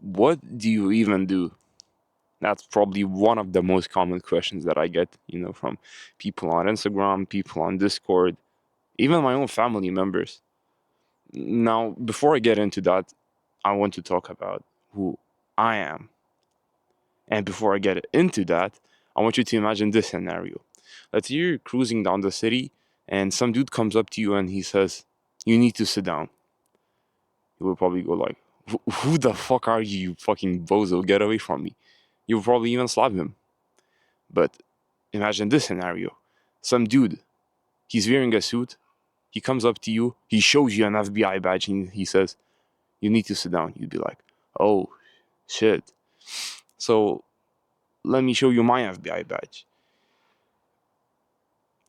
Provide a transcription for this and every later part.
what do you even do? That's probably one of the most common questions that I get, from people on Instagram, people on Discord, even my own family members. Now, before I get into that, I want to talk about who I am. And before I get into that, I want you to imagine this scenario. Let's say you're cruising down the city and some dude comes up to you and he says, "You need to sit down." You will probably go like, "Who the fuck are you, you fucking bozo? Get away from me." You'll probably even slap him. But imagine this scenario. Some dude, he's wearing a suit, he comes up to you, he shows you an FBI badge and he says, "You need to sit down." You'd be like, "Oh, shit. So let me show you my FBI badge.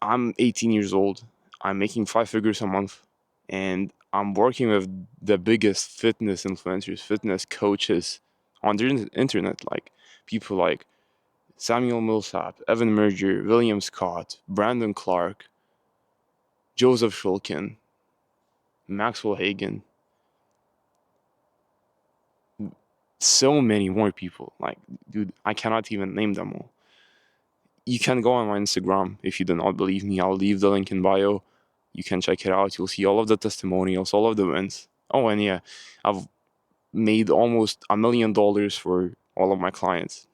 I'm 18 years old. I'm making 5 figures a month. And I'm working with the biggest fitness influencers, fitness coaches on the internet. Like people like Samuel Millsap, Evan Merger, William Scott, Brandon Clark, Joseph Shulkin, Maxwell Hagen. So many more people. Like, dude, I cannot even name them all. You can go on my Instagram if you do not believe me. I'll leave the link in bio. You can check it out. You'll see all of the testimonials, all of the wins. Oh, and yeah, I've made almost $1 million for all of my clients.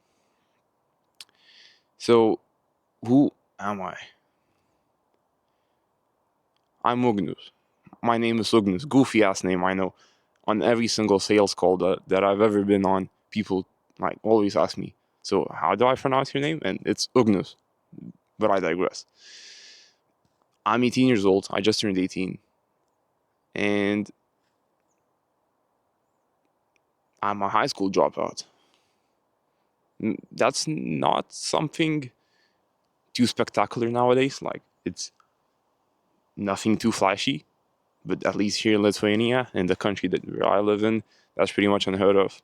So, who am I? I'm Ugnius. My name is Ugnius. Goofy ass name, I know. On every single sales call that I've ever been on, people like always ask me, "So how do I pronounce your name?" And it's Ugnius. But I digress. I'm 18 years old. I just turned 18. And I'm a high school dropout. That's not something too spectacular nowadays. Like, it's nothing too flashy. But at least here in Lithuania, in the country where I live in, that's pretty much unheard of.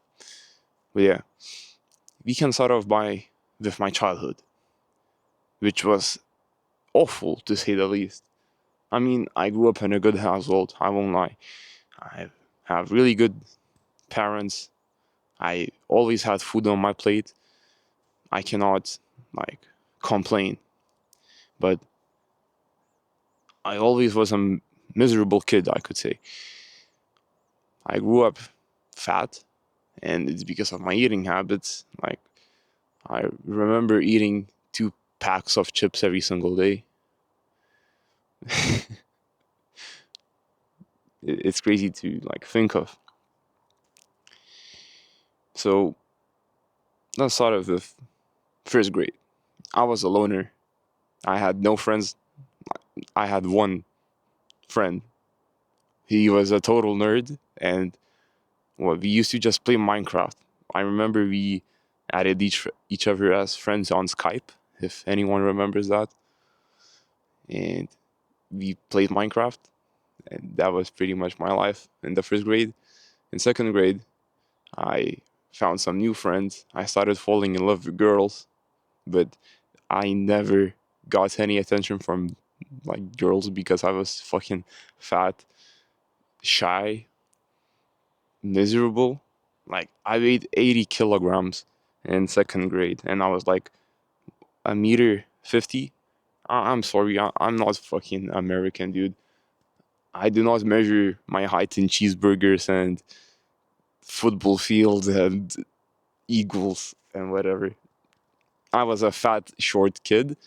But yeah, we can start off with my childhood, which was awful to say the least. I mean, I grew up in a good household, I won't lie. I have really good parents. I always had food on my plate. I cannot, complain. But I always was a miserable kid, I could say. I grew up fat, and it's because of my eating habits. Like, I remember eating 2 packs of chips every single day. It's crazy to think of. So let's start off with first grade. I was a loner. I had no friends. I had one friend. He was a total nerd, and we used to just play Minecraft. I remember we added each other as friends on Skype, if anyone remembers that. And we played Minecraft, and that was pretty much my life in the first grade. In second grade, I found some new friends. I started falling in love with girls, but I never got any attention from girls because I was fucking fat, shy, miserable. Like, I weighed 80 kilograms in second grade, and I was like 1.50 meters. I'm sorry, I'm not fucking American, dude. I do not measure my height in cheeseburgers and football fields and eagles and whatever. I was a fat, short kid,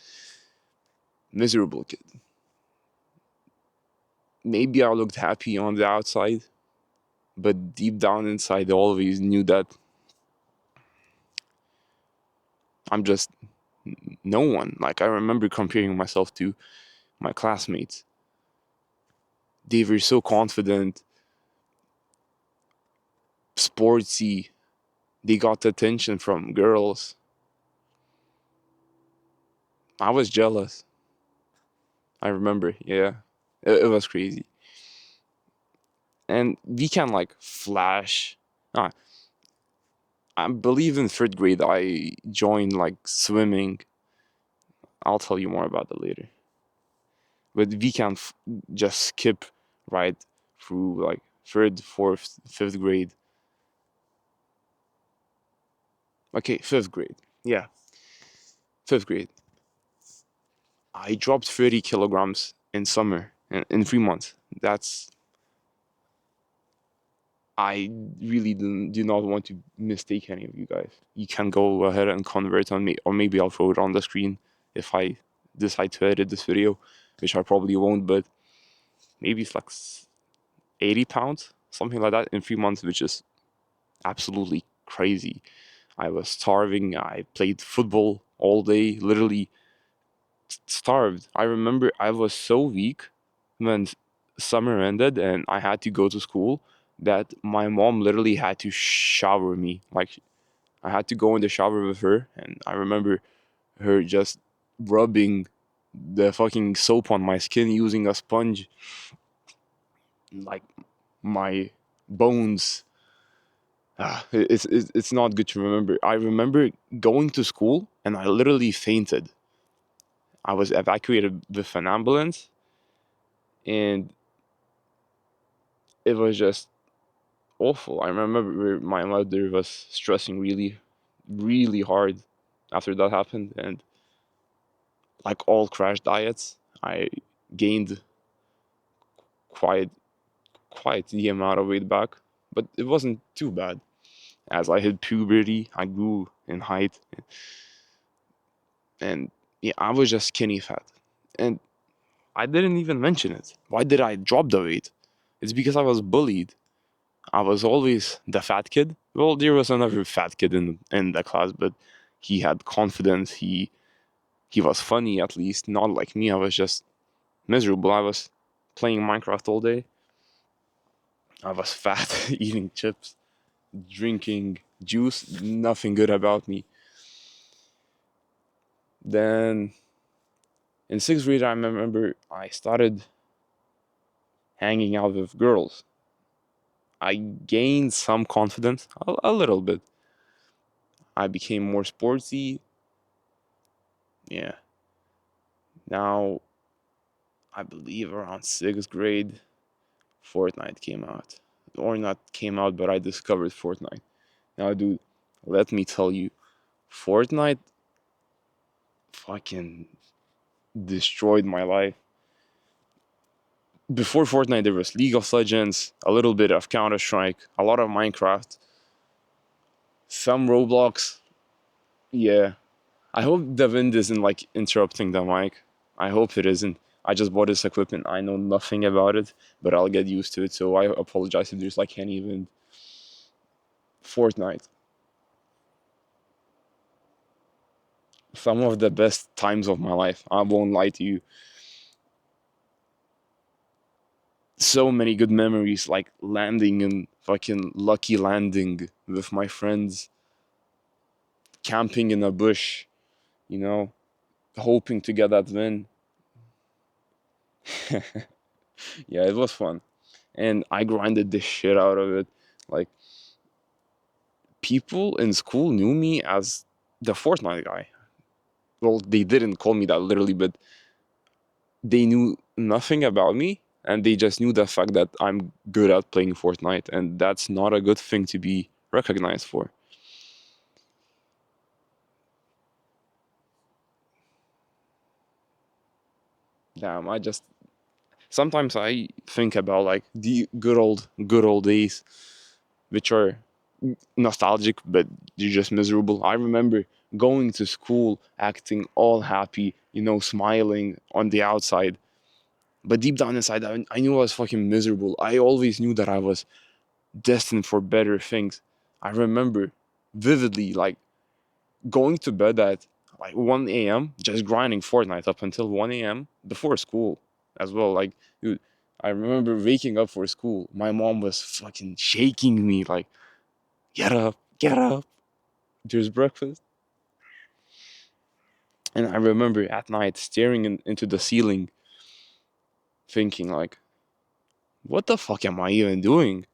miserable kid. Maybe I looked happy on the outside, but deep down inside, I always knew that I'm just no one. Like, I remember comparing myself to my classmates. They were so confident, sportsy. They got attention from girls. I was jealous. I remember, yeah. It was crazy. And we can flash. Ah, I believe in third grade I joined swimming. I'll tell you more about that later. But we can just skip right through third, fourth, fifth grade. Okay, fifth grade. Yeah, fifth grade. I dropped 30 kilograms in summer in 3 months. That's I really do not want to mistake any of you guys. You can go ahead and convert on me, or maybe I'll throw it on the screen if I decide to edit this video, which I probably won't, but maybe it's like 80 pounds, something like that in 3 months, which is absolutely crazy. I was starving. I played football all day, literally starved. I remember I was so weak when summer ended and I had to go to school that my mom literally had to shower me. Like, I had to go in the shower with her, and I remember her just rubbing the fucking soap on my skin using a sponge. Like, my bones. It's not good to remember. I remember going to school and I literally fainted. I was evacuated with an ambulance, and it was just awful. I remember my mother was stressing really, really hard after that happened, and like all crash diets, I gained quite quite the amount of weight back, but it wasn't too bad. As I hit puberty, I grew in height, and yeah, I was just skinny fat, and I didn't even mention it. Why did I drop the weight? It's because I was bullied. I was always the fat kid. Well, there was another fat kid in the class, but he had confidence. He was funny, at least, not like me. I was just miserable. I was playing Minecraft all day. I was fat, eating chips, drinking juice. Nothing good about me. Then in sixth grade, I remember I started hanging out with girls. I gained some confidence, a little bit. I became more sportsy. Yeah. Now, I believe around sixth grade, Fortnite came out. Or not came out, but I discovered Fortnite. Now, dude, let me tell you, Fortnite fucking destroyed my life. Before Fortnite, there was League of Legends, a little bit of Counter-Strike, a lot of Minecraft, some Roblox. Yeah. I hope the wind isn't like interrupting the mic. I hope it isn't. I just bought this equipment. I know nothing about it, but I'll get used to it. So I apologize if there's like any wind. Fortnite. Some of the best times of my life. I won't lie to you. So many good memories, like landing in fucking Lucky Landing with my friends, camping in a bush, you know, hoping to get that win. Yeah, it was fun. And I grinded the shit out of it. Like, people in school knew me as the Fortnite guy. Well, they didn't call me that literally, but they knew nothing about me, and they just knew the fact that I'm good at playing Fortnite, and that's not a good thing to be recognized for. Damn, sometimes I think about like the good old days, which are nostalgic, but you're just miserable. I remember going to school acting all happy, smiling on the outside. But deep down inside, I knew I was fucking miserable. I always knew that I was destined for better things. I remember vividly, like, going to bed at like 1 a.m., just grinding Fortnite up until 1 a.m. before school as well. Like, dude, I remember waking up for school. My mom was fucking shaking me, like, get up, there's breakfast. And I remember at night staring into the ceiling, thinking, like, what the fuck am I even doing?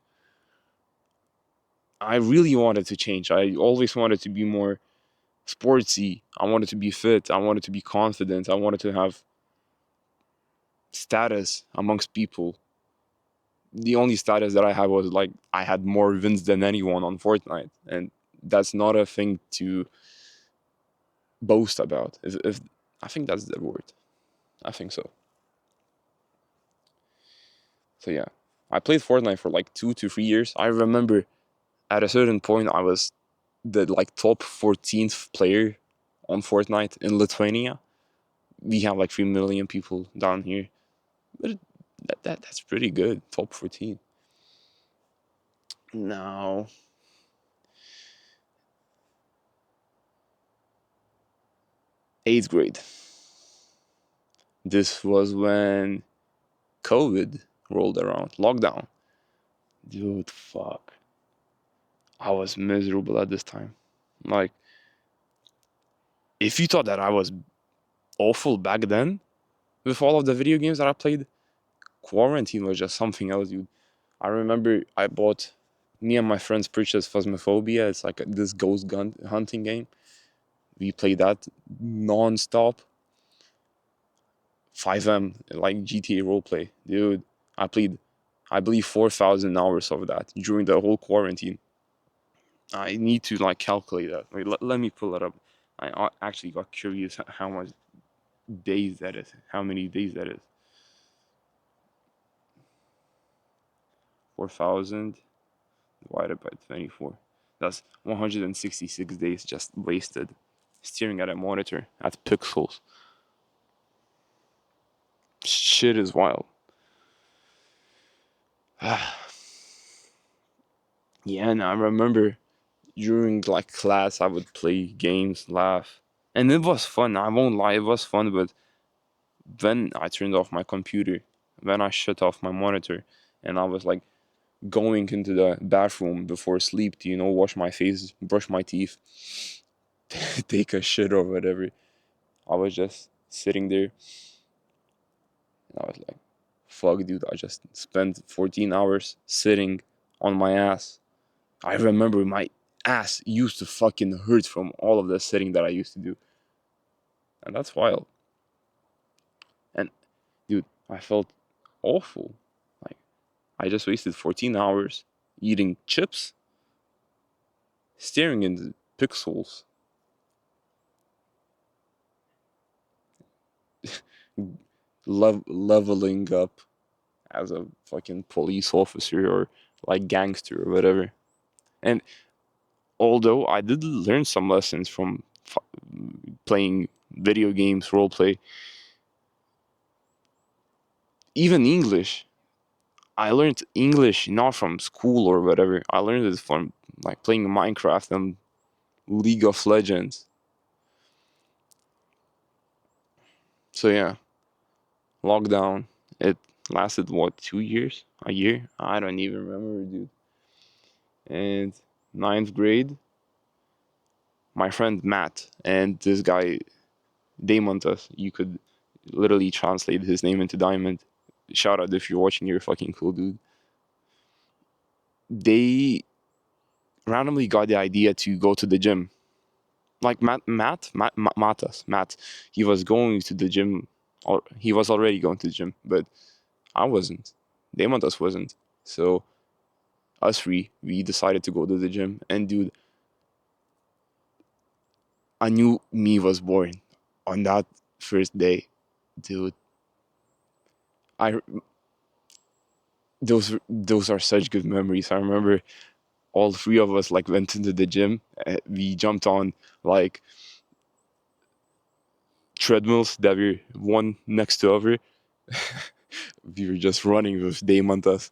I really wanted to change. I always wanted to be more sportsy. I wanted to be fit. I wanted to be confident. I wanted to have status amongst people. The only status that I had was like I had more wins than anyone on Fortnite, and that's not a thing to boast about. If I think that's the word. I think so. So yeah, I played Fortnite for like 2 to 3 years. I remember at a certain point I was the like top 14th player on Fortnite in Lithuania. We have like 3 million people down here, but that's pretty good. Top 14. Now, 8th grade. This was when COVID rolled around, lockdown. Dude, fuck. I was miserable at this time. Like, if you thought that I was awful back then with all of the video games that I played, quarantine was just something else, dude. I remember me and my friends purchased Phasmophobia. It's like this ghost gun hunting game. We played that non-stop. 5M, like GTA roleplay. Dude, I played, I believe, 4,000 hours of that during the whole quarantine. I need to like calculate that. Wait, let me pull it up. I actually got curious how much days that is. How many days that is. 4,000 divided by 24. That's 166 days just wasted staring at a monitor at pixels. Shit is wild. Yeah, and I remember during like class I would play games, laugh. And it was fun. I won't lie, it was fun, but then I turned off my computer. Then I shut off my monitor and I was like going into the bathroom before sleep to, wash my face, brush my teeth, take a shit or whatever. I was just sitting there and I was like, fuck, dude, I just spent 14 hours sitting on my ass. I remember my ass used to fucking hurt from all of the sitting that I used to do. And that's wild. And dude, I felt awful. Like, I just wasted 14 hours eating chips, staring into pixels, leveling up as a fucking police officer or like gangster or whatever. And although I did learn some lessons from playing video games, roleplay, even English. I learned English not from school or whatever. I learned it from like playing Minecraft and League of Legends. So yeah, lockdown. It lasted what, 2 years? A year? I don't even remember, dude. And 9th grade, my friend Matt and this guy Damontas, you could literally translate his name into Diamond. Shout out if you're watching, you're fucking cool, dude. They randomly got the idea to go to the gym. Like Matt, he was going to the gym, or he was already going to the gym, but I wasn't. Demontas wasn't. So us three, we decided to go to the gym, and dude, I knew me was born on that first day, dude. I those are such good memories. I remember all three of us like went into the gym. We jumped on like treadmills that were one next to other. We were just running with Daymantas.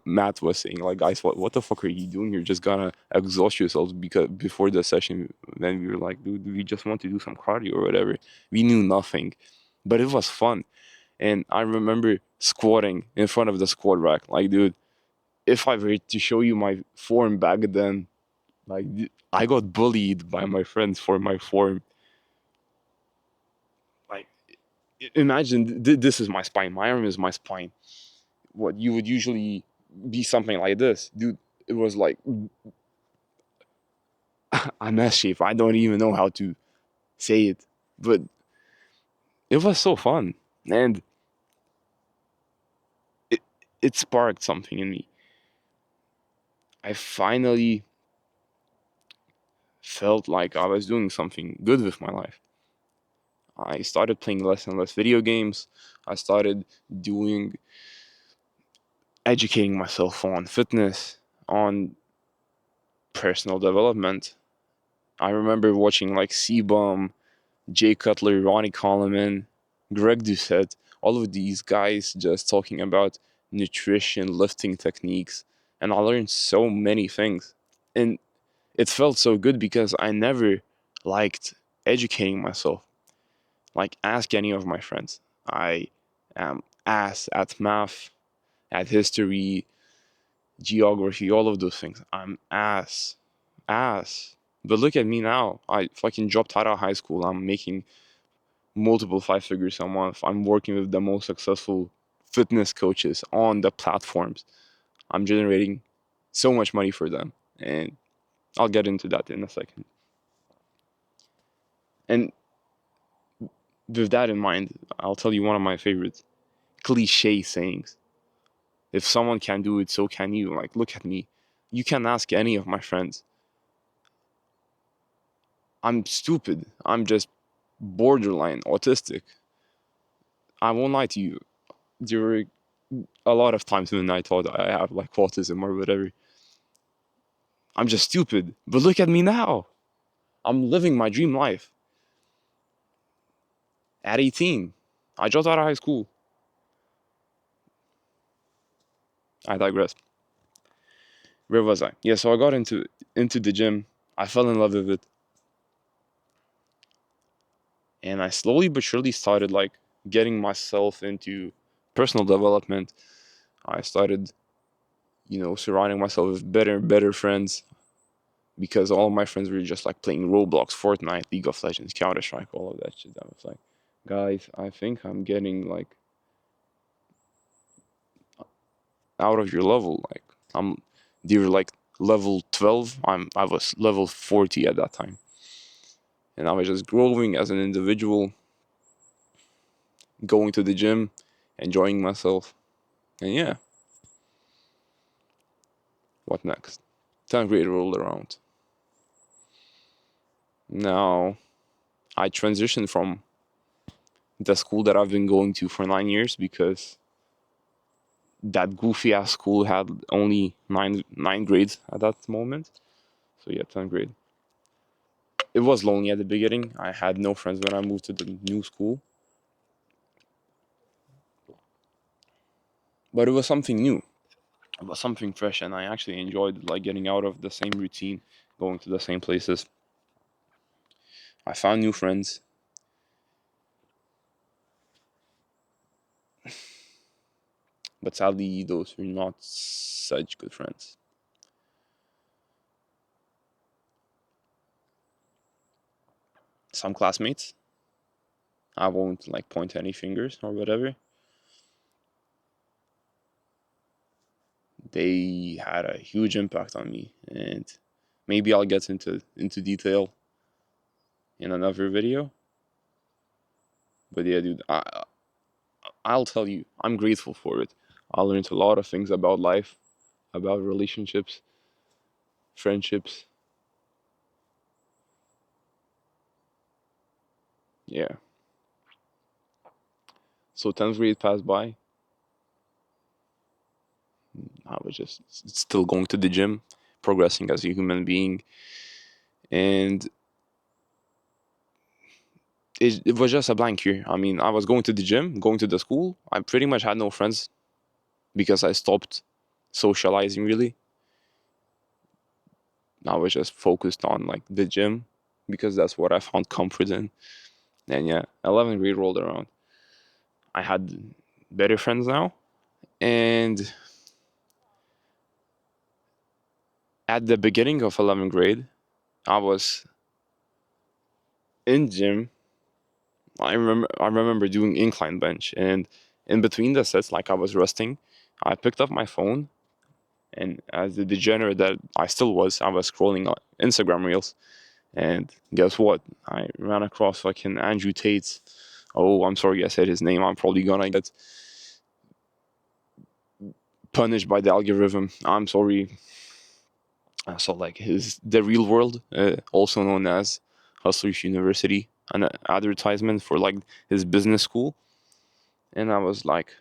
Matt was saying, like, guys, what the fuck are you doing? You're just gonna exhaust yourselves because before the session. Then we were like, dude, we just want to do some cardio or whatever. We knew nothing, but it was fun. And I remember squatting in front of the squat rack. Like, dude, if I were to show you my form back then, like, I got bullied by my friends for my form. Like, imagine this is my spine. My arm is my spine. What you would usually be something like this, dude. It was like I'm S shape. I don't even know how to say it, but it was so fun, and it it sparked something in me. I finally felt like I was doing something good with my life. I started playing less and less video games. I started doing educating myself on fitness, on personal development. I remember watching like C-Bum, Jay Cutler, Ronnie Coleman, Greg Doucette, all of these guys just talking about nutrition, lifting techniques, and I learned so many things. And it felt so good because I never liked educating myself. Like, ask any of my friends. I am ass at math, at history, geography, all of those things. I'm ass. But look at me now. I fucking dropped out of high school. I'm making multiple five figures a month. I'm working with the most successful fitness coaches on the platforms. I'm generating so much money for them. And I'll get into that in a second. And with that in mind, I'll tell you one of my favorite cliche sayings. If someone can do it, so can you. Like, look at me. You can ask any of my friends. I'm stupid. I'm just borderline autistic. I won't lie to you. There were a lot of times when I thought I have like autism or whatever. I'm just stupid. But look at me now. I'm living my dream life. At 18, I dropped out of high school. I digress. Where was I? Yeah, so I got into the gym. I fell in love with it. And I slowly but surely started like getting myself into personal development. I started, surrounding myself with better and better friends because all of my friends were just like playing Roblox, Fortnite, League of Legends, Counter-Strike, all of that shit. I was like, guys, I think I'm getting like out of your level. Like they were like level 12. I was level 40 at that time. And I was just growing as an individual, going to the gym, enjoying myself. And yeah, what next? 10th grade rolled around. Now, I transitioned from the school that I've been going to for 9 years because that goofy ass school had only nine grades at that moment. So yeah, 10th grade. It was lonely at the beginning. I had no friends when I moved to the new school. But it was something new. It was something fresh, and I actually enjoyed like getting out of the same routine, going to the same places. I found new friends. But sadly, those were not such good friends. Some classmates, I won't like point any fingers or whatever. They had a huge impact on me, and maybe I'll get into detail in another video. But yeah, dude, I'll tell you, I'm grateful for it. I learned a lot of things about life, about relationships, friendships. Yeah. So 10th grade passed by. I was just still going to the gym, progressing as a human being, and it was just a blank year. I mean, I was going to the gym, going to the school. I pretty much had no friends because I stopped socializing really. I was just focused on like the gym because that's what I found comfort in. And yeah, 11th grade rolled around. I had better friends now, and at the beginning of 11th grade, I was in gym. I remember doing incline bench, and in between the sets, like I was resting, I picked up my phone, and as the degenerate that I still was, I was scrolling on Instagram reels, and guess what? I ran across fucking Andrew Tate's. Oh, I'm sorry I said his name. I'm probably gonna get punished by the algorithm. I'm sorry. I saw like the real world, also known as Hustlers University, an advertisement for like his business school, and I was like,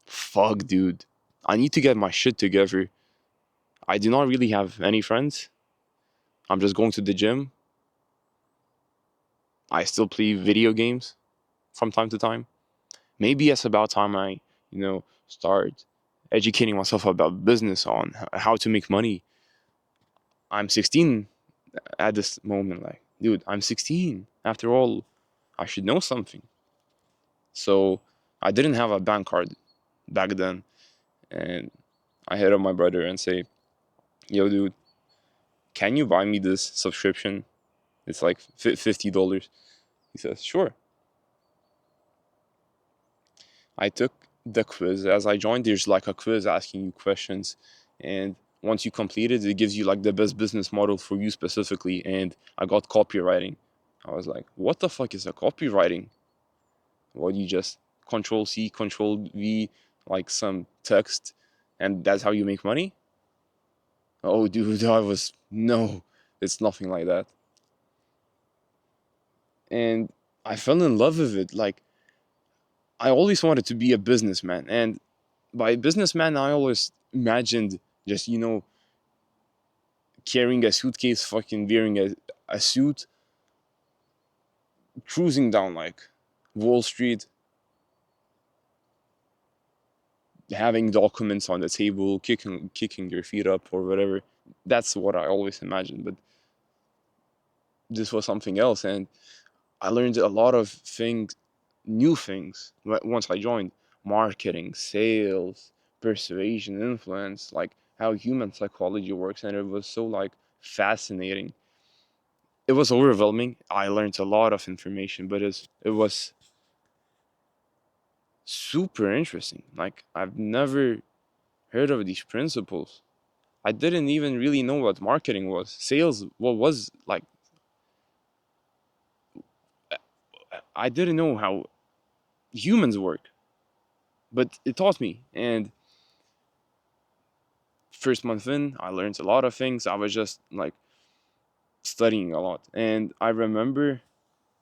"Fuck, dude, I need to get my shit together. I do not really have any friends. I'm just going to the gym. I still play video games from time to time. Maybe it's about time I, start educating myself about business on how to make money. I'm 16 at this moment. Like, dude, I'm 16. After all, I should know something." So I didn't have a bank card back then, and I hit up my brother and say, "Yo, dude, can you buy me this subscription? It's like $50." He says, "Sure." I took the quiz. As I joined, there's like a quiz asking you questions, and once you complete it, it gives you like the best business model for you specifically. And I got copywriting. I was like, "What the fuck is a copywriting? What, you just Control C, Control V, like some text, and that's how you make money?" Oh, dude, no, it's nothing like that. And I fell in love with it. Like, I always wanted to be a businessman, and by businessman, I always imagined just, carrying a suitcase, fucking wearing a suit, cruising down like Wall Street, having documents on the table, kicking your feet up or whatever. That's what I always imagined. But this was something else, and I learned a lot of things, new things, once I joined: marketing, sales, persuasion, influence, like how human psychology works, and it was so like fascinating. It was overwhelming. I learned a lot of information, but it was super interesting. Like, I've never heard of these principles. I didn't even really know what marketing was. Sales, what was like, I didn't know how humans work, but it taught me. And first month in, I learned a lot of things. I was just like studying a lot. And I remember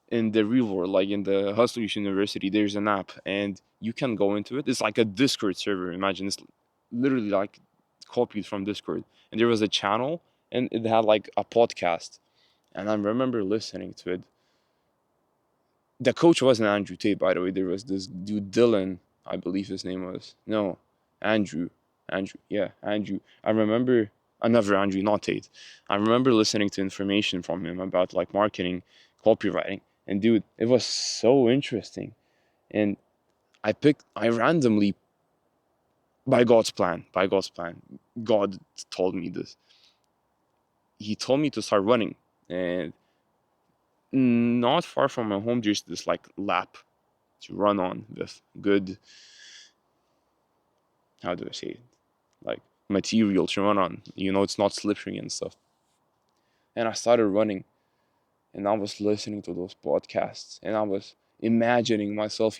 in the real world, like in the Hustlers University, there's an app and you can go into it. It's like a Discord server. Imagine it's literally like copied from Discord. And there was a channel and it had like a podcast. And I remember listening to it. The coach wasn't Andrew Tate, by the way. There was this dude, Dylan, I believe his name was. No, Andrew. Andrew. Yeah, Andrew. I remember another Andrew, not Tate. I remember listening to information from him about like marketing, copywriting. And dude, it was so interesting. And I randomly, by God's plan, God told me this. He told me to start running. And not far from my home, there's this like lap to run on with good, how do I say it, like material to run on. It's not slippery and stuff. And I started running, and I was listening to those podcasts, and I was imagining myself,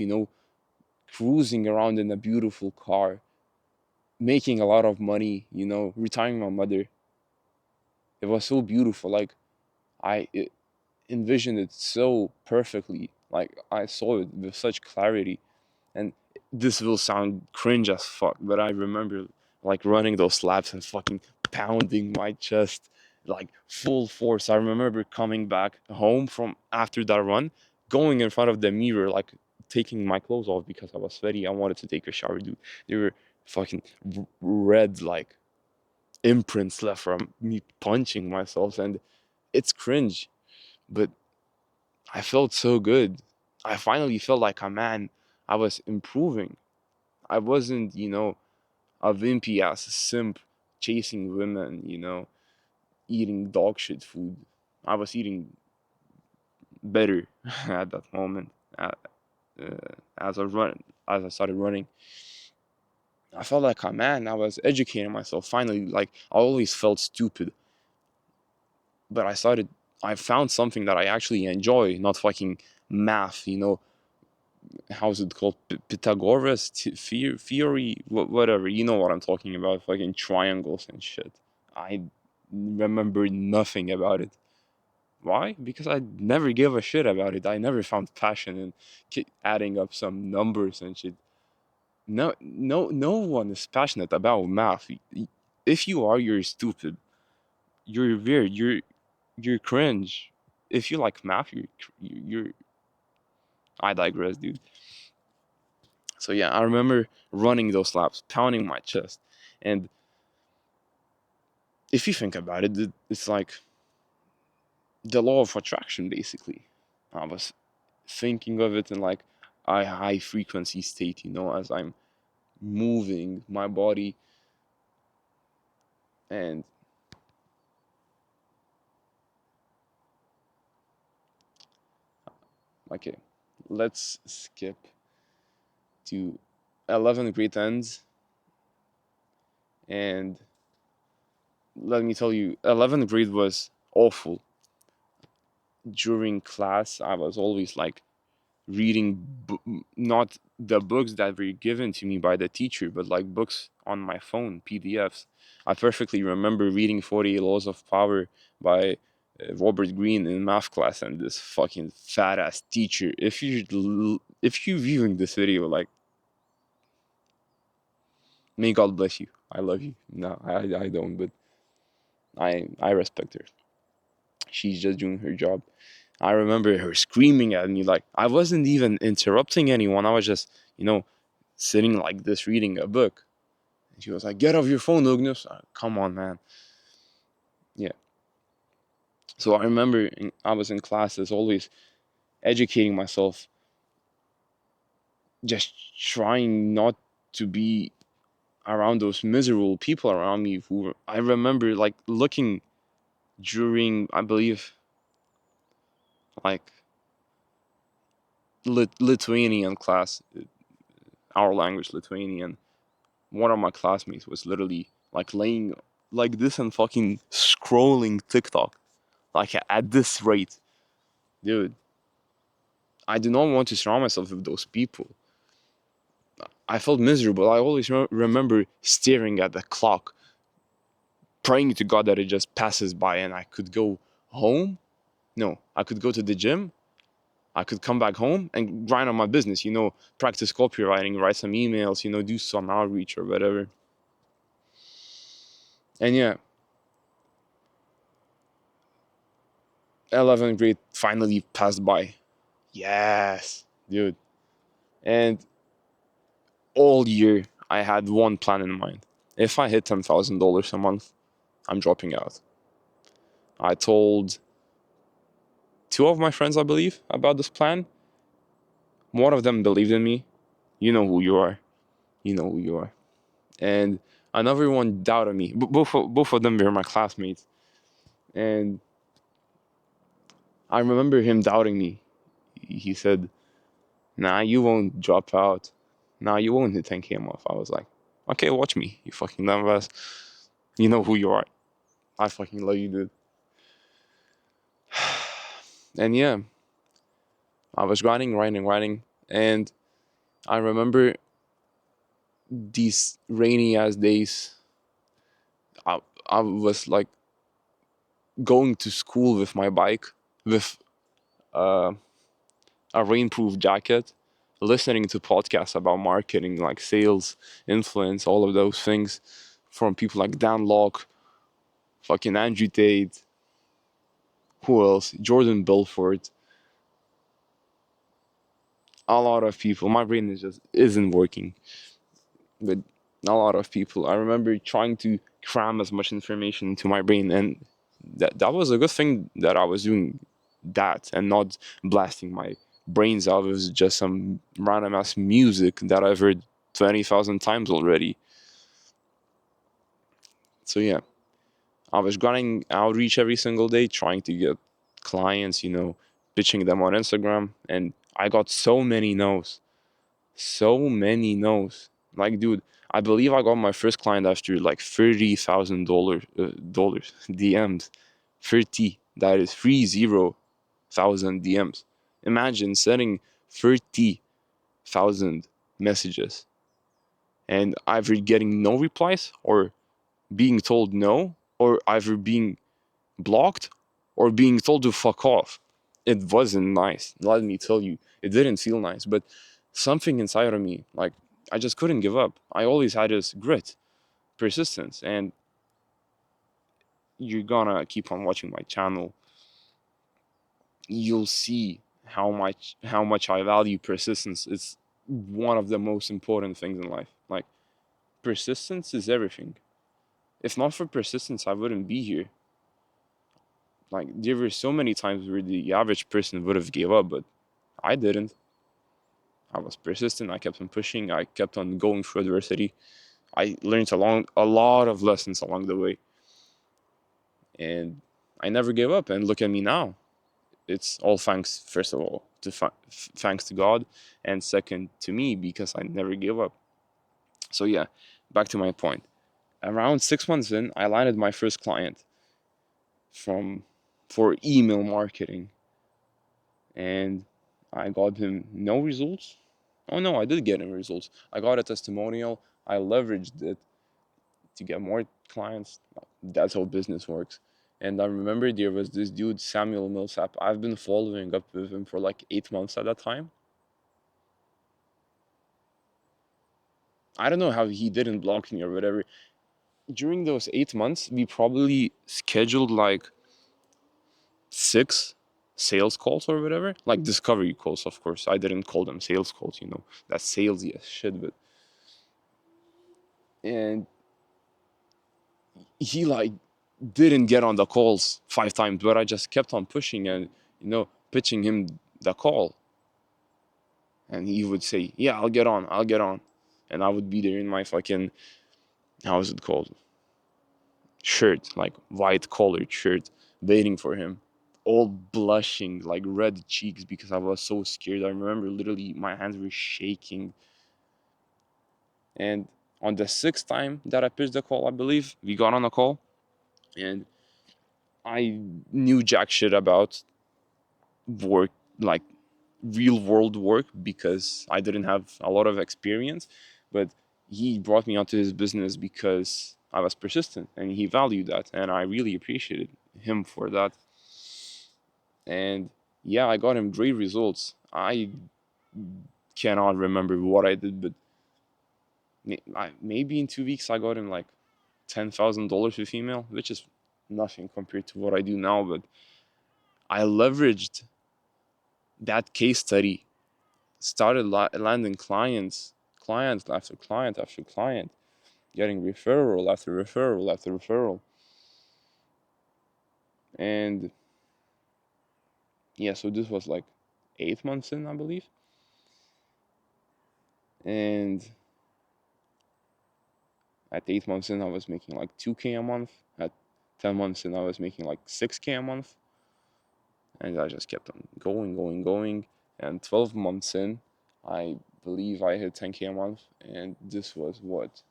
cruising around in a beautiful car, making a lot of money, retiring my mother. It was so beautiful. Like, I envisioned it so perfectly. Like, I saw it with such clarity. And this will sound cringe as fuck, but I remember like running those laps and fucking pounding my chest like full force. I remember coming back home from after that run, going in front of the mirror, like taking my clothes off because I was sweaty. I wanted to take a shower, dude. They were fucking red, like imprints left from me punching myself, and it's cringe, but I felt so good. I finally felt like a man. I was improving. I wasn't, a wimpy ass simp chasing women, eating dog shit food. I was eating better at that moment. As I started running, I felt like a man. I was educating myself. Finally, like I always felt stupid, but I found something that I actually enjoy, not fucking math. How's it called? Pythagoras theory, whatever. You know what I'm talking about? Fucking triangles and shit. I remember nothing about it. Why? Because I never gave a shit about it. I never found passion in adding up some numbers and shit. No one is passionate about math. If you are, you're stupid. You're weird. You're cringe. If you like math, you're. I digress, dude. So yeah, I remember running those laps, pounding my chest, and if you think about it, it's like the law of attraction, basically. I was thinking of it in like a high frequency state, as I'm moving my body. And okay, let's skip to 11th grade ends. And let me tell you, 11th grade was awful. During class, I was always like reading not the books that were given to me by the teacher, but like books on my phone, PDFs. I perfectly remember reading 48 Laws of Power by Robert Greene in math class, and this fucking fat ass teacher. If you viewing this video, like, may God bless you. I love you. No, I don't, but I respect her. She's just doing her job. I remember her screaming at me, like I wasn't even interrupting anyone. I was just, sitting like this reading a book. And she was like, "Get off your phone, Ugnius." Come on, man. Yeah. So I remember I was in classes, always educating myself, just trying not to be around those miserable people around me I remember like looking during, I believe, like Lithuanian class, our language, Lithuanian. One of my classmates was literally like laying like this and fucking scrolling TikTok, like at this rate. Dude, I do not want to surround myself with those people. I felt miserable. I always remember staring at the clock, praying to God that it just passes by and I could go home. No, I could go to the gym. I could come back home and grind on my business, practice copywriting, write some emails, do some outreach or whatever. And yeah, 11th grade finally passed by. Yes, dude. And all year, I had one plan in mind. If I hit $10,000 a month, I'm dropping out. I told two of my friends, I believe, about this plan. One of them believed in me. You know who you are. You know who you are. And another one doubted me. Both of them were my classmates. And I remember him doubting me. He said, "Nah, you won't drop out. Nah, you won't hit 10K a month." I was like, "Okay, watch me, you fucking dumbass. You know who you are. I fucking love you, dude." And yeah, I was writing. And I remember these rainy ass days. I was like going to school with my bike, with uh, a rainproof jacket, listening to podcasts about marketing, like sales, influence, all of those things from people like Dan Locke, fucking Andrew Tate, who else? Jordan Belfort. A lot of people. My brain isn't working. But a lot of people. I remember trying to cram as much information into my brain, and that was a good thing that I was doing that and not blasting my brains out with just some random ass music that I've heard 20,000 times already. So yeah, I was running outreach every single day, trying to get clients, pitching them on Instagram, and I got so many no's. So many no's. Like, dude, I believe I got my first client after like $30,000 dollars DMs. 30. That is 30,000 DMs. Imagine sending 30,000 messages and either getting no replies or being told no or either being blocked or being told to fuck off. It wasn't nice. Let me tell you, it didn't feel nice, but something inside of me, like, I just couldn't give up. I always had this grit, persistence, and you're gonna keep on watching my channel. You'll see how much I value persistence. It's one of the most important things in life. Like, persistence is everything. If not for persistence, I wouldn't be here. Like, there were so many times where the average person would have gave up, but I didn't. I was persistent. I kept on pushing. I kept on going through adversity. I learned a lot of lessons along the way, and I never gave up. And look at me now. It's all thanks, first of all, thanks to God, and second to me, because I never gave up. So yeah, back to my point. Around 6 months in, I landed my first client from for email marketing, and I got him no results. Oh no, I did get him results. I got a testimonial. I leveraged it to get more clients. That's how business works. And I remember there was this dude, Samuel Millsap. I've been following up with him for like 8 months at that time. I don't know how he didn't block me or whatever. During those 8 months, we probably scheduled like 6 sales calls or whatever, like discovery calls, of course. I didn't call them sales calls, that's salesy as shit. But and he like didn't get on the calls 5 times, but I just kept on pushing and pitching him the call, and he would say, "Yeah, I'll get on," and I would be there in my fucking, how is it called, shirt, like white collared shirt, waiting for him, all blushing, like red cheeks, because I was so scared. I remember literally my hands were shaking. And on the 6th time that I pitched the call, I believe we got on a call, and I knew jack shit about work, like real world work, because I didn't have a lot of experience. But he brought me onto his business because I was persistent, and he valued that, and I really appreciated him for that. And yeah, I got him great results. I cannot remember what I did, but maybe in 2 weeks I got him like $10,000 with email, which is nothing compared to what I do now. But I leveraged that case study, started landing client after client after client, getting referral after referral after referral. And yeah, so this was like 8 months in, I believe. And at 8 months in, I was making like 2K a month. At 10 months in, I was making like 6K a month. And I just kept on going. And 12 months in, I believe I hit 10K a month. And this was what?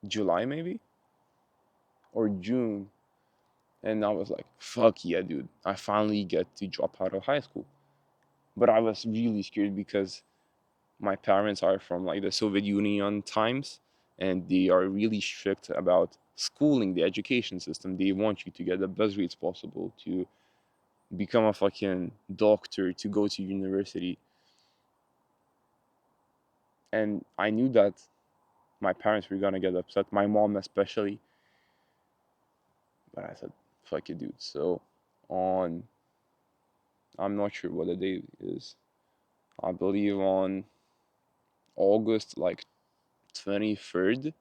July maybe? Or June. And I was like, fuck yeah, dude. I finally get to drop out of high school. But I was really scared because my parents are from like the Soviet Union times, and they are really strict about schooling, the education system. They want you to get the best grades possible, to become a fucking doctor, to go to university. And I knew that my parents were gonna get upset, my mom especially. But I said, fuck it, dude. So on, I'm not sure what the day is. I believe on August like 23rd,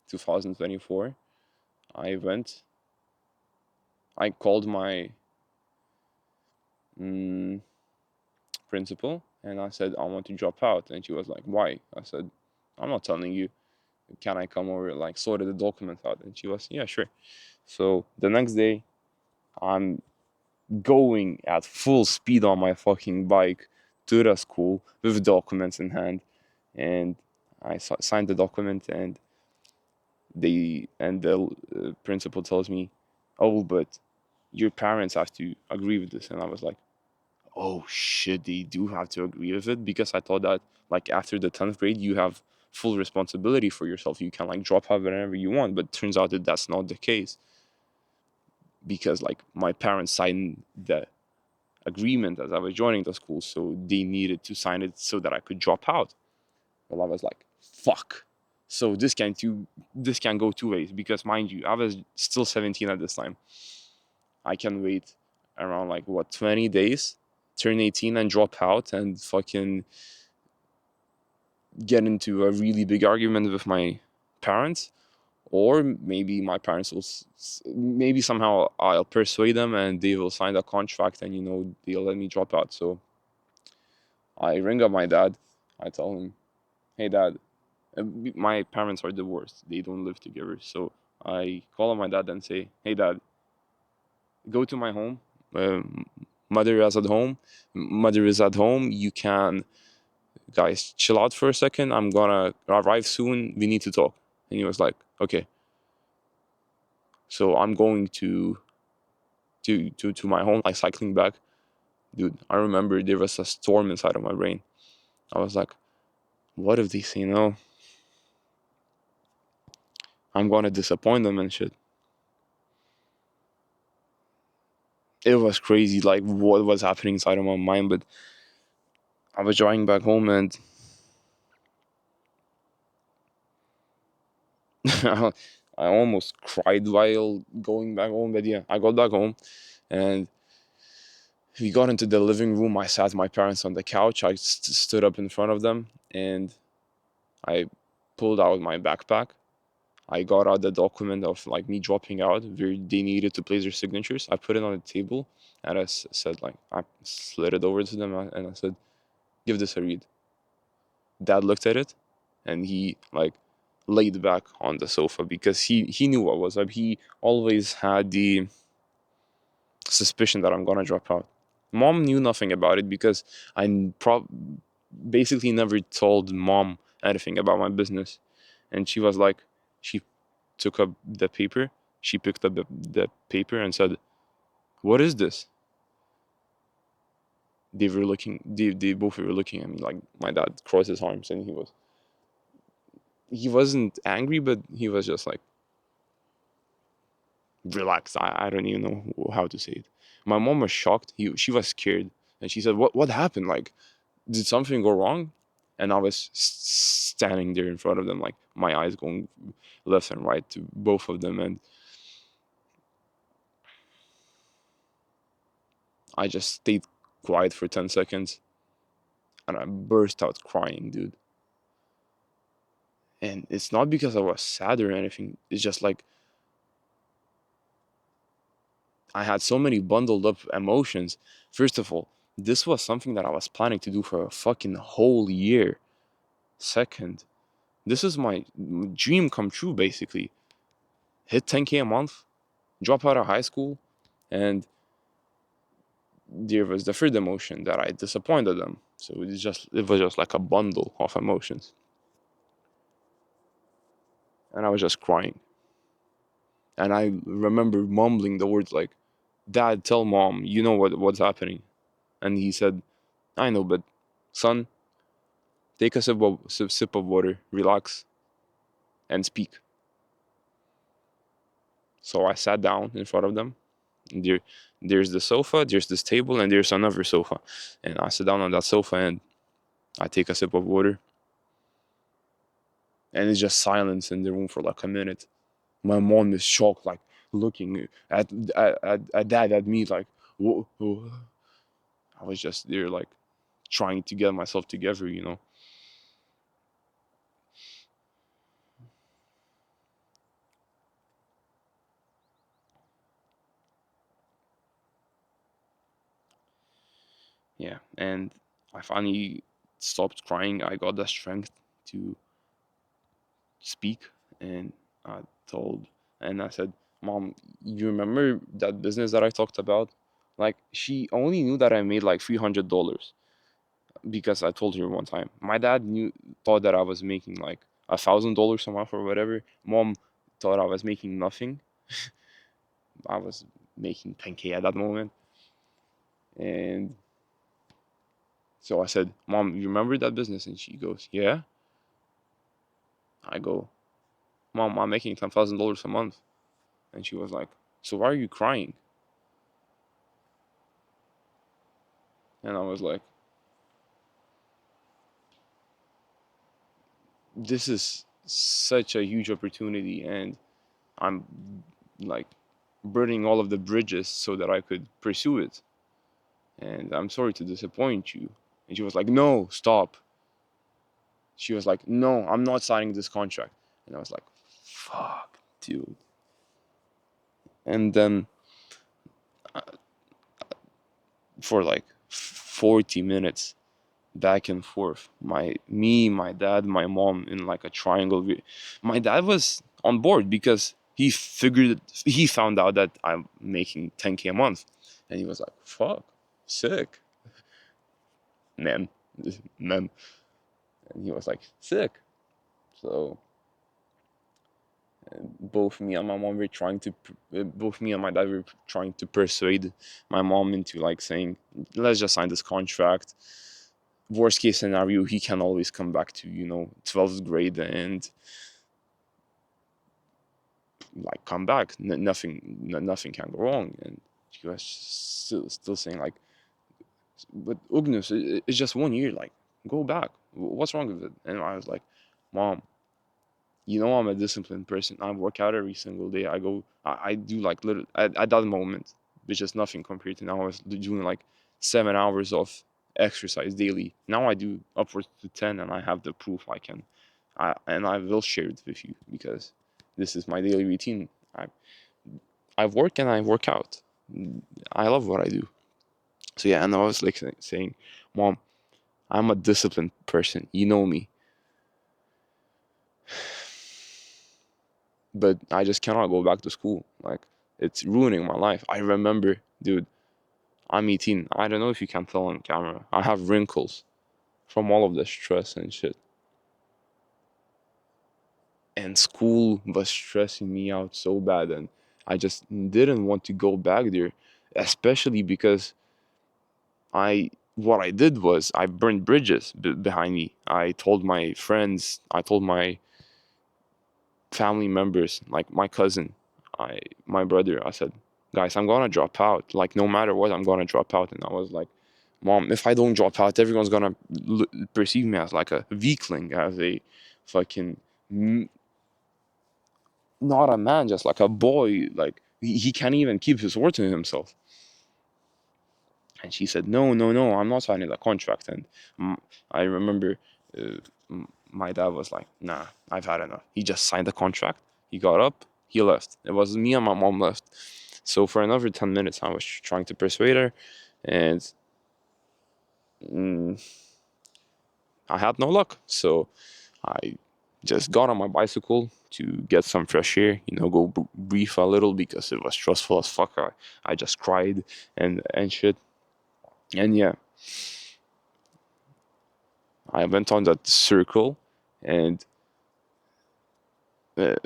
2024, I called my principal and I said, I want to drop out. And she was like, why? I said, I'm not telling you. Can I come over, like, sorted the documents out? And she was, yeah, sure. So the next day, I'm going at full speed on my fucking bike to the school with documents in hand. And I signed the document, and the principal tells me, oh, but your parents have to agree with this. And I was like, oh shit, they do have to agree with it, because I thought that like after the 10th grade you have full responsibility for yourself. You can like drop out whenever you want, but turns out that that's not the case, because like my parents signed the agreement as I was joining the school, so they needed to sign it so that I could drop out. Well, I was like, fuck. So this can go two ways, because mind you, I was still 17 at this time. I can wait around like what, 20 days, turn 18 and drop out and fucking get into a really big argument with my parents, or maybe my parents will maybe somehow I'll persuade them and they will sign a contract, and they'll let me drop out. So I ring up my dad. I tell him, hey dad, my parents are divorced, they don't live together. So I call up my dad and say, hey dad, go to my home. Mother is at home. You can, guys, chill out for a second. I'm gonna arrive soon. We need to talk. And he was like, okay. So I'm going to my home, like cycling back. Dude, I remember there was a storm inside of my brain. I was like, what if they say no? I'm gonna disappoint them and shit. It was crazy, like what was happening inside of my mind. But I was driving back home, and I almost cried while going back home. But yeah, I got back home, and we got into the living room. I sat my parents on the couch. I stood up in front of them, and I pulled out my backpack. I got out the document of like me dropping out where they needed to place their signatures. I put it on the table, and I said, like, I slid it over to them, and I said, give this a read. Dad looked at it, and he like laid back on the sofa, because he knew what was up. He always had the suspicion that I'm gonna drop out. Mom knew nothing about it, because I basically never told mom anything about my business. And she was like, she took up the paper, she picked up the paper and said, what is this? They both were looking at me. Like, my dad crossed his arms, and he wasn't angry, but he was just like, relaxed. I don't even know how to say it. My mom was shocked. She was scared, and she said, "What happened? Like, did something go wrong?" And I was standing there in front of them, like my eyes going left and right to both of them, and I just stayed quiet for 10 seconds, and I burst out crying, dude. And it's not because I was sad or anything. It's just like I had so many bundled up emotions. First of all, this was something that I was planning to do for a fucking whole year. Second, this is my dream come true, basically. Hit 10K a month, drop out of high school, and there was the third emotion that I disappointed them. So it was just like a bundle of emotions. And I was just crying. And I remember mumbling the words like, Dad, tell mom, you know what's happening. And he said, I know, but son, take a sip of water, relax, and speak. So I sat down in front of them. There's the sofa, there's this table, and there's another sofa. And I sit down on that sofa, and I take a sip of water. And it's just silence in the room for like a minute. My mom is shocked, like looking at dad, at me, like, whoa, whoa. I was just there, like trying to get myself together. Yeah, and I finally stopped crying. I got the strength to speak, and I told, and I said, Mom, you remember that business that I talked about? Like, she only knew that I made like $300 because I told her one time. My dad thought that I was making like $1,000 a month or whatever. Mom thought I was making nothing. I was making 10K at that moment, and So I said, Mom, you remember that business? And she goes, yeah. I go, Mom, I'm making $10,000 a month. And she was like, so why are you crying? And I was like, this is such a huge opportunity, and I'm like burning all of the bridges so that I could pursue it. And I'm sorry to disappoint you. And she was like, no, stop. She was like, no, I'm not signing this contract. And I was like, fuck, dude. And then for like 40 minutes, back and forth, my dad, my mom, in like a triangle. My dad was on board because he found out that I'm making 10K a month, and he was like, fuck, sick, man, man. And he was like, sick. So both me and my mom were trying to both me and my dad were trying to persuade my mom into like saying, let's just sign this contract. Worst case scenario, he can always come back to 12th grade and like come back. Nothing can go wrong. And she was still saying like, but Ugnius, it's just 1 year, like go back, what's wrong with it? And I was like, Mom, I'm a disciplined person. I work out every single day. I do like little at that moment, which is nothing compared to now. I was doing like 7 hours of exercise daily. Now I do upwards to 10, and I have the proof. And I will share it with you because this is my daily routine. I work and I work out. I love what I do. So yeah, and I was like saying, Mom, I'm a disciplined person. You know me. But I just cannot go back to school. Like, it's ruining my life. I remember, dude, I'm 18. I don't know if you can tell on camera. I have wrinkles from all of the stress and shit. And school was stressing me out so bad, and I just didn't want to go back there, especially because what I did was I burned bridges behind me. I told my friends, I told my family members, like my cousin, my brother, I said, guys, I'm gonna drop out. Like, no matter what, I'm gonna drop out. And I was like, Mom, if I don't drop out, everyone's gonna perceive me as like a weakling, as a fucking not a man, just like a boy. Like, he can't even keep his word to himself. And she said, no, no, no, I'm not signing the contract. And I remember uh, my dad was like, nah, I've had enough. He just signed the contract. He got up, he left. It was me and my mom left. So for another 10 minutes, I was trying to persuade her. And I had no luck. So I just got on my bicycle to get some fresh air, go breathe a little because it was stressful as fuck. I just cried and shit. And yeah, I went on that circle and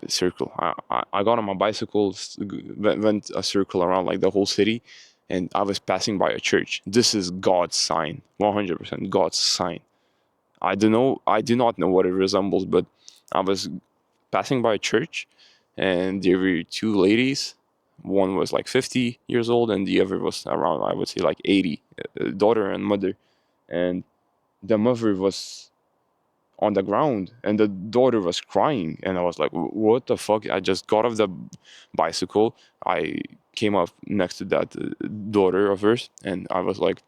circle. I got on my bicycle, went a circle around like the whole city, and I was passing by a church. This is God's sign, 100% God's sign. I don't know. I do not know what it resembles, but I was passing by a church, and there were two ladies. One was like 50 years old, and the other was around, I would say, like 80, daughter and mother. And the mother was on the ground, and the daughter was crying, and I was like, what the fuck? I just got off the bicycle. I came up next to that daughter of hers, and I was like,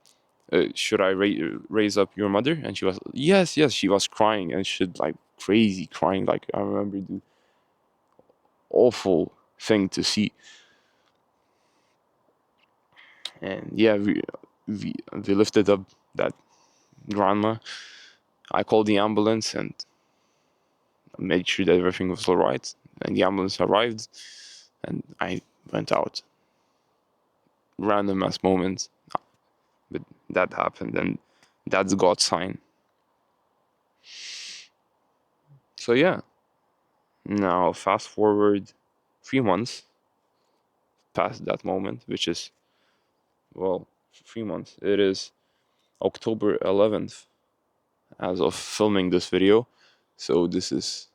should I raise up your mother? And she was, yes, yes. She was crying, and shit, like crazy crying. Like, I remember the awful thing to see. And yeah, we lifted up that grandma. I called the ambulance and made sure that everything was all right. And the ambulance arrived, and I went out. Random ass moments, but that happened, and that's God's sign. So yeah, now fast forward 3 months past that moment, which is, well, 3 months. It is October 11th as of filming this video. So this is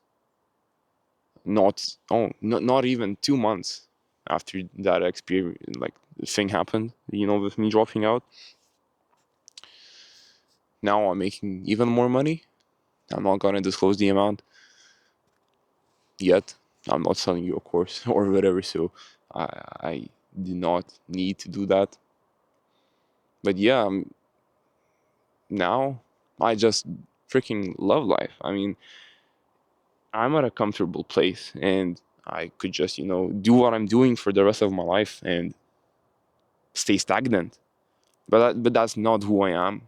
not even 2 months after that experience, like the thing happened, with me dropping out. Now I'm making even more money. I'm not gonna disclose the amount yet. I'm not telling you, of course, or whatever. So I do not need to do that. But yeah, now I just freaking love life. I mean, I'm at a comfortable place, and I could just, do what I'm doing for the rest of my life and stay stagnant. But that's not who I am.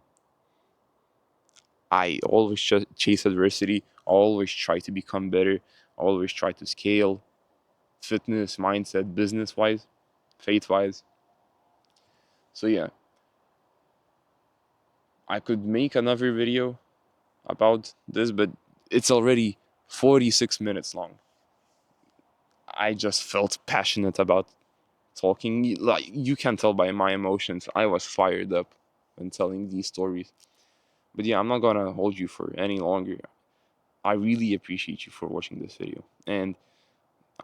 I always chase adversity. Always try to become better. Always try to scale. Fitness, mindset, business-wise, faith-wise. So yeah, I could make another video about this, but it's already 46 minutes long. I just felt passionate about talking. Like, you can tell by my emotions, I was fired up when telling these stories. But yeah, I'm not gonna hold you for any longer. I really appreciate you for watching this video, and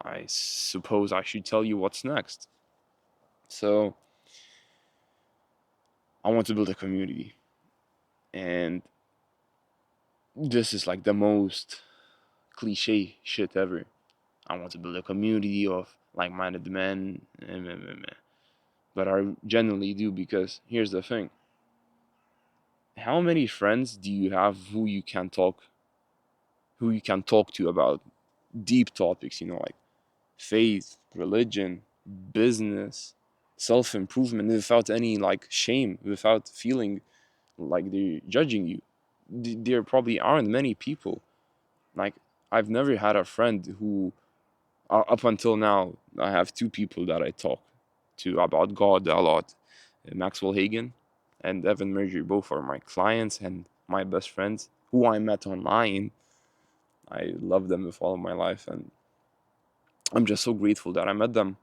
I suppose I should tell you what's next. So I want to build a community, and this is like the most cliche shit ever. I want to build a community of like-minded men, but I genuinely do, because here's the thing. How many friends do you have who you can talk to about deep topics, like faith, religion, business, self-improvement, without any like shame, without feeling like they're judging you? There probably aren't many people. Like, I've never had a friend who, up until now, I have two people that I talk to about God a lot. Maxwell Hagen and Evan Merger, both are my clients and my best friends who I met online. I love them with all of my life, and I'm just so grateful that I met them.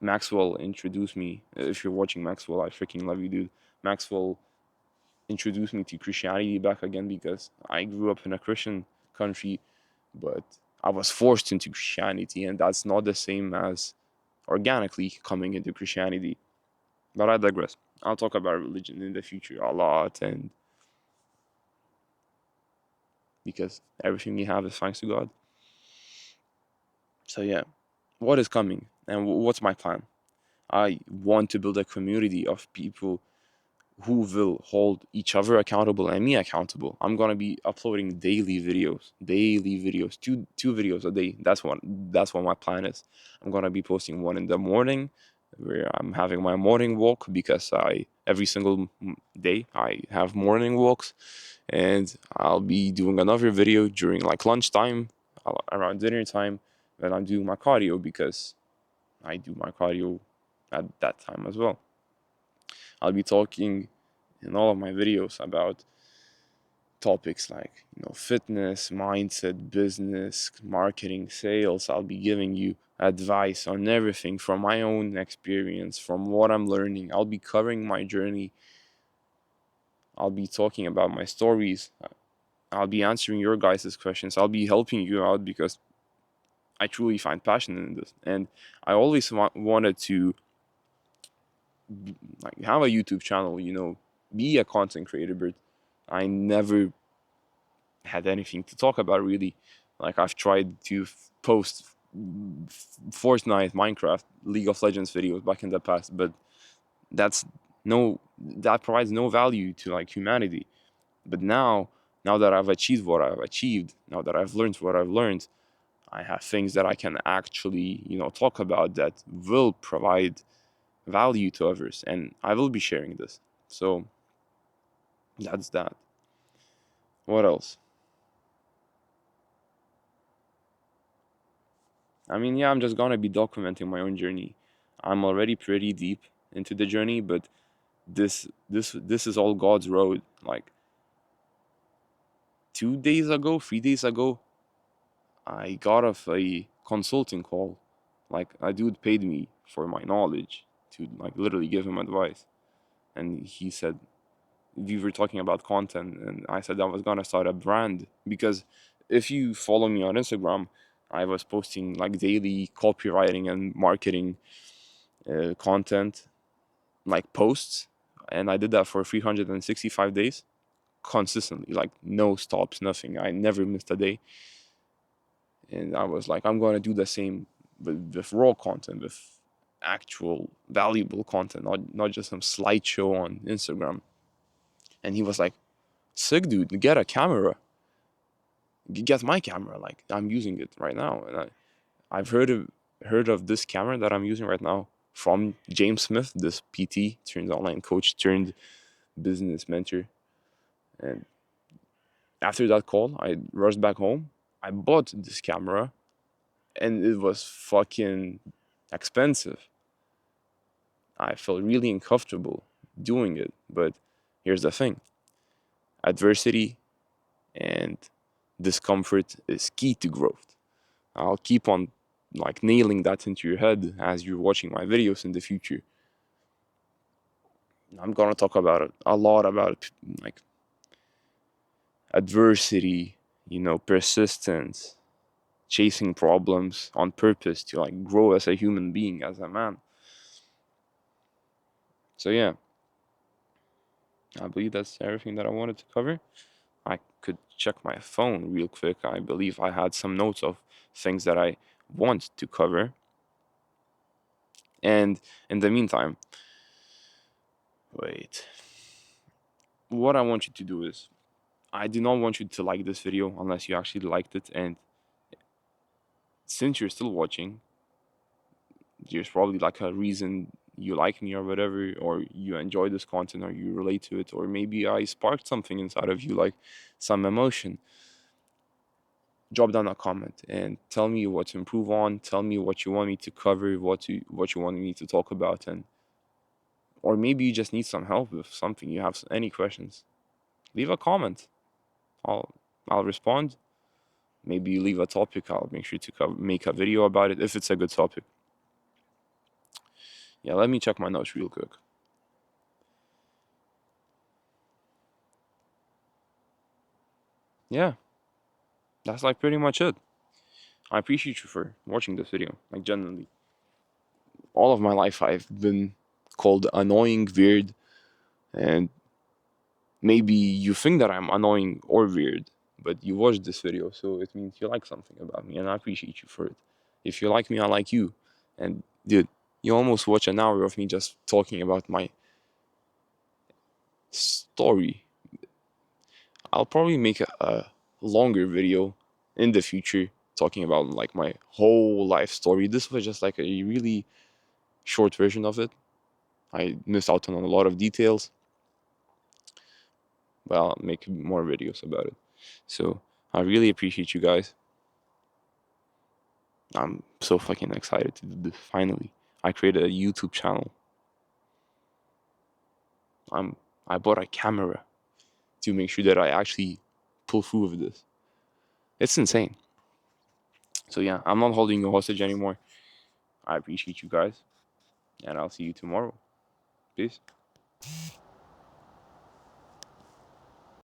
Maxwell introduced me. If you're watching, Maxwell, I freaking love you, dude. Maxwell introduced me to Christianity back again, because I grew up in a Christian country, but I was forced into Christianity, and that's not the same as organically coming into Christianity. But I digress. I'll talk about religion in the future a lot, and because everything we have is thanks to God. So yeah, what is coming and what's my plan? I want to build a community of people who will hold each other accountable and me accountable. I'm gonna be uploading daily videos, two videos a day. That's what my plan is. I'm gonna be posting one in the morning, where I'm having my morning walk, because every single day I have morning walks, and I'll be doing another video during like lunchtime, around dinner time, when I'm doing my cardio, because I do my cardio at that time as well. I'll be talking in all of my videos about topics like, fitness, mindset, business, marketing, sales. I'll be giving you advice on everything from my own experience, from what I'm learning. I'll be covering my journey. I'll be talking about my stories. I'll be answering your guys' questions. I'll be helping you out, because I truly find passion in this. And I always wanted to like have a YouTube channel, be a content creator, but I never had anything to talk about, really. Like, I've tried to post Fortnite, Minecraft, League of Legends videos back in the past, but that's that provides no value to like humanity. But now that I've achieved what I've achieved, now that I've learned what I've learned, I have things that I can actually, talk about that will provide value to others, and I will be sharing this. So that's that. What else? I mean, yeah, I'm just gonna be documenting my own journey. I'm already pretty deep into the journey, but this is all God's road. Like, 3 days ago, I got off a consulting call. Like, a dude paid me for my knowledge to like literally give him advice, and he said, we were talking about content, and I said I was gonna start a brand, because if you follow me on Instagram, I was posting like daily copywriting and marketing content, like posts, and I did that for 365 days consistently, like no stops, nothing. I never missed a day. And I was like, I'm gonna do the same with raw content, with actual valuable content, not just some slideshow on Instagram. And he was like, sick, dude, get a camera. Get my camera. Like, I'm using it right now. And I've heard of this camera that I'm using right now from James Smith, this PT turned online coach turned business mentor. And after that call, I rushed back home. I bought this camera, and it was fucking expensive. I felt really uncomfortable doing it. But here's the thing: adversity and discomfort is key to growth. I'll keep on like nailing that into your head as you're watching my videos in the future. I'm gonna talk about it a lot, about like adversity, persistence, chasing problems on purpose to like grow as a human being, as a man. So yeah, I believe that's everything that I wanted to cover. I could check my phone real quick. I believe I had some notes of things that I want to cover. And in the meantime, wait. What I want you to do is, I do not want you to like this video unless you actually liked it. And since you're still watching, there's probably like a reason you like me or whatever, or you enjoy this content, or you relate to it, or maybe I sparked something inside of you, like some emotion. Drop down a comment and tell me what to improve on. Tell me what you want me to cover, what you want me to talk about, and or maybe you just need some help with something. You have any questions? Leave a comment. I'll respond. Maybe you leave a topic. I'll make sure to make a video about it if it's a good topic. Yeah, let me check my notes real quick. Yeah, that's like pretty much it. I appreciate you for watching this video, like genuinely. All of my life I've been called annoying, weird, and maybe you think that I'm annoying or weird, but you watched this video, so it means you like something about me, and I appreciate you for it. If you like me, I like you. And dude, you almost watch an hour of me just talking about my story. I'll probably make a longer video in the future talking about like my whole life story. This was just like a really short version of it. I missed out on a lot of details. But I'll make more videos about it. So I really appreciate you guys. I'm so fucking excited to do this. Finally, I created a YouTube channel. I bought a camera to make sure that I actually pull through with this. It's insane. So yeah, I'm not holding you hostage anymore. I appreciate you guys, and I'll see you tomorrow. Peace.